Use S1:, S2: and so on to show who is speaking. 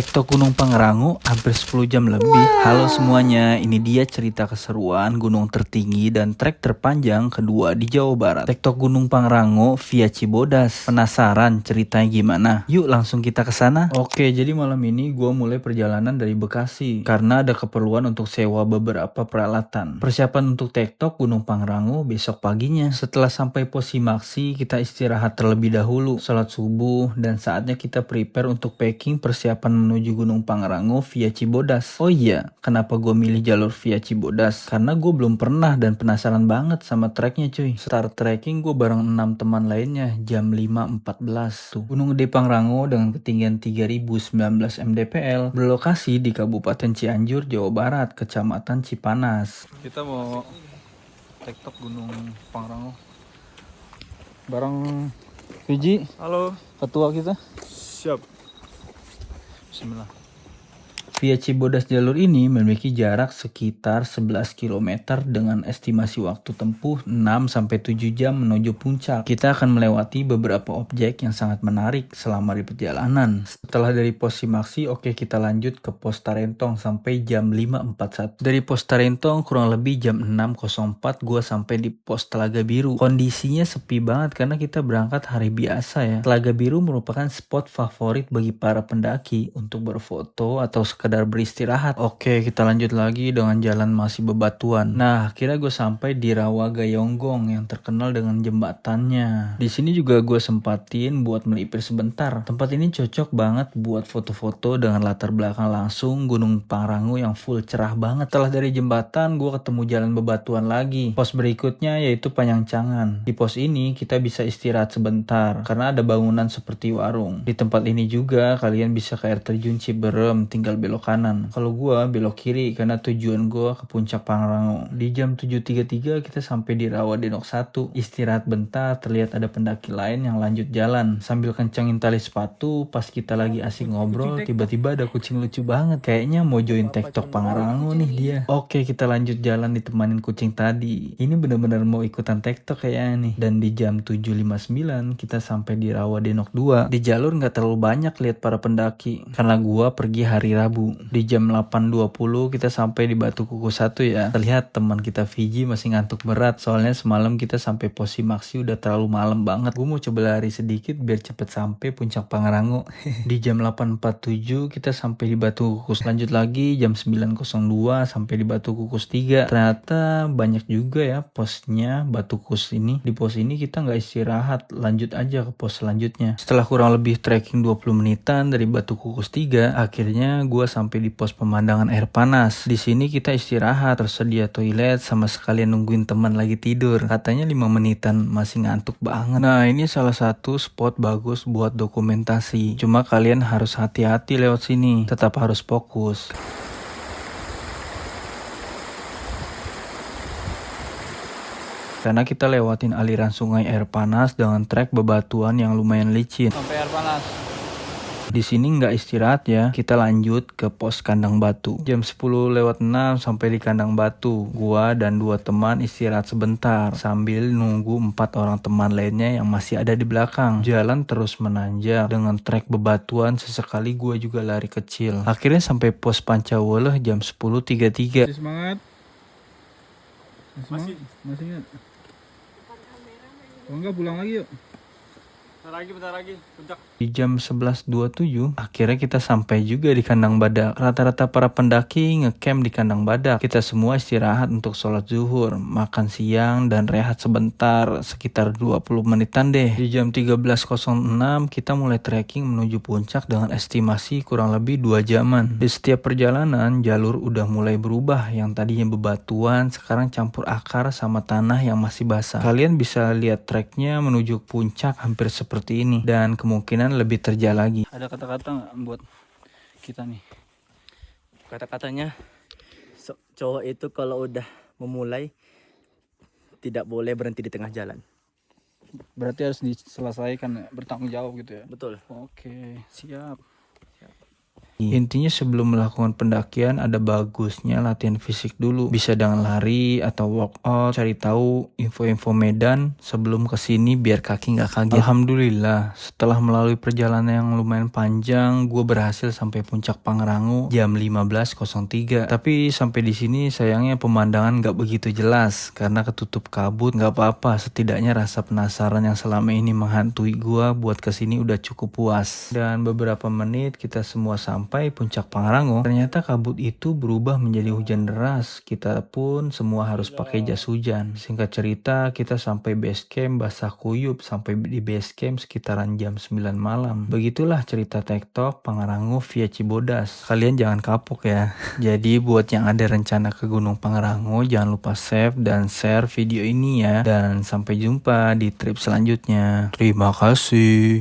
S1: Tektok Gunung Pangrango hampir 10 jam lebih. Halo semuanya, ini dia cerita keseruan gunung tertinggi dan trek terpanjang kedua di Jawa Barat. Tektok Gunung Pangrango via Cibodas. Penasaran ceritanya gimana? Yuk langsung kita ke sana. Oke, jadi malam ini gue mulai perjalanan dari Bekasi karena ada keperluan untuk sewa beberapa peralatan. Persiapan untuk Tektok Gunung Pangrango besok paginya. Setelah sampai pos Simaksi, kita istirahat terlebih dahulu, sholat subuh, dan saatnya kita prepare untuk packing persiapan menuju Gunung Pangrango via Cibodas. Oh iya, kenapa gue milih jalur via Cibodas? Karena gue belum pernah dan penasaran banget sama treknya cuy. Start trekking gue bareng 6 teman lainnya jam 5.14 tuh. Gunung Gede Pangrango dengan ketinggian 3019 mdpl berlokasi di Kabupaten Cianjur, Jawa Barat, Kecamatan Cipanas. Kita mau tektok Gunung Pangrango bareng Fiji. Halo, ketua kita. Siap. Bismillah. Via Cibodas jalur ini memiliki jarak sekitar 11 km dengan estimasi waktu tempuh 6-7 jam menuju puncak. Kita akan melewati beberapa objek yang sangat menarik selama di perjalanan. Setelah dari pos Simaksi, oke kita lanjut ke pos Tarentong sampai jam 5.41. Dari pos Tarentong kurang lebih jam 6.04 gua sampai di pos Telaga Biru. Kondisinya sepi banget karena kita berangkat hari biasa ya. Telaga Biru merupakan spot favorit bagi para pendaki untuk berfoto atau sekedar beristirahat. Oke, kita lanjut lagi dengan jalan masih bebatuan. Nah, akhirnya gue sampai di Rawa Gayonggong yang terkenal dengan jembatannya. Di sini juga gue sempatin buat melipir sebentar. Tempat ini cocok banget buat foto-foto dengan latar belakang langsung Gunung Pangrango yang full cerah banget. Setelah dari jembatan, gue ketemu jalan bebatuan lagi. Pos berikutnya yaitu Panyangcangan. Di pos ini kita bisa istirahat sebentar karena ada bangunan seperti warung. Di tempat ini juga kalian bisa ke air terjun Ciberem, tinggal belok kanan. Kalau gua belok kiri karena tujuan gua ke puncak Pangrango. Di jam 7.33 kita sampai di Rawa Denok 1. Istirahat bentar, terlihat ada pendaki lain yang lanjut jalan. Sambil kencangin tali sepatu, pas kita lagi asik ngobrol, tiba-tiba ada kucing lucu banget. Kayaknya mau join tektok Pangrango nih dia. Oke, kita lanjut jalan ditemanin kucing tadi. Ini bener-bener mau ikutan tektok kayaknya nih. Dan di jam 7.59 kita sampai di Rawa Denok 2. Di jalur nggak terlalu banyak lihat para pendaki karena gua pergi hari Rabu. Di jam 8.20 kita sampai di Batu Kuku 1 ya. Terlihat teman kita Fiji masih ngantuk berat soalnya semalam kita sampai pos Simaksi udah terlalu malam banget. Gue mau coba lari sedikit biar cepet sampai puncak Pangrango. Di jam 8.47 kita sampai di Batu Kukus. Lanjut lagi jam 9.02 sampai di Batu Kukus 3. Ternyata banyak juga ya posnya Batu Kukus ini. Di pos ini kita nggak istirahat, lanjut aja ke pos selanjutnya. Setelah kurang lebih trekking 20 menitan dari Batu Kukus 3, akhirnya gue sampai di pos pemandangan air panas. Di sini kita istirahat, tersedia toilet sama sekalian nungguin teman lagi tidur. Katanya 5 menitan, masih ngantuk banget. Nah, ini salah satu spot bagus buat dokumentasi. Cuma kalian harus hati-hati lewat sini, tetap harus fokus. Karena kita lewatin aliran sungai air panas dengan trek bebatuan yang lumayan licin. Sampai air panas. Di sini nggak istirahat ya, kita lanjut ke pos Kandang Batu. Jam 10.06 sampai di Kandang Batu. Gua dan 2 teman istirahat sebentar sambil nunggu 4 orang teman lainnya yang masih ada di belakang. Jalan terus menanjak dengan trek bebatuan, sesekali gua juga lari kecil. Akhirnya sampai pos Pancawoleh jam 10.33. Semangat. Masih ingat. Kalau enggak pulang lagi yuk. Bentar lagi, puncak. Di jam 11.27, akhirnya kita sampai juga di Kandang Badak. Rata-rata para pendaki ngecamp di Kandang Badak. Kita semua istirahat untuk sholat zuhur, makan siang, dan rehat sebentar, sekitar 20 menitan deh. Di jam 13.06, kita mulai trekking menuju puncak dengan estimasi kurang lebih 2 jaman. Di setiap perjalanan, jalur udah mulai berubah. Yang tadinya bebatuan, sekarang campur akar sama tanah yang masih basah. Kalian bisa lihat treknya menuju puncak hampir seperti ini, dan kemungkinan lebih terjal lagi. Ada kata-kata nggak buat kita nih?
S2: Kata-katanya, cowok itu kalau udah memulai tidak boleh berhenti di tengah jalan.
S1: Berarti harus diselesaikan, bertanggung jawab gitu ya?
S2: Betul.
S1: Oke, siap. Intinya sebelum melakukan pendakian ada bagusnya latihan fisik dulu. Bisa dengan lari atau workout, cari tahu info-info medan sebelum kesini biar kaki nggak kaget. Alhamdulillah, setelah melalui perjalanan yang lumayan panjang, gue berhasil sampai puncak Pangrango jam 15.03. Tapi sampai di sini sayangnya pemandangan nggak begitu jelas karena ketutup kabut. Nggak apa-apa, setidaknya rasa penasaran yang selama ini menghantui gue buat kesini udah cukup puas. Dan beberapa menit kita semua sampai puncak Pangrango, ternyata kabut itu berubah menjadi hujan deras. Kita pun semua harus pakai jas hujan. Singkat cerita, kita sampai base camp basah kuyup. Sampai di base camp sekitaran jam 9 malam. Begitulah cerita TikTok Pangrango via Cibodas. Kalian jangan kapok ya. Jadi buat yang ada rencana ke Gunung Pangrango, jangan lupa save dan share video ini ya. Dan sampai jumpa di trip selanjutnya. Terima kasih.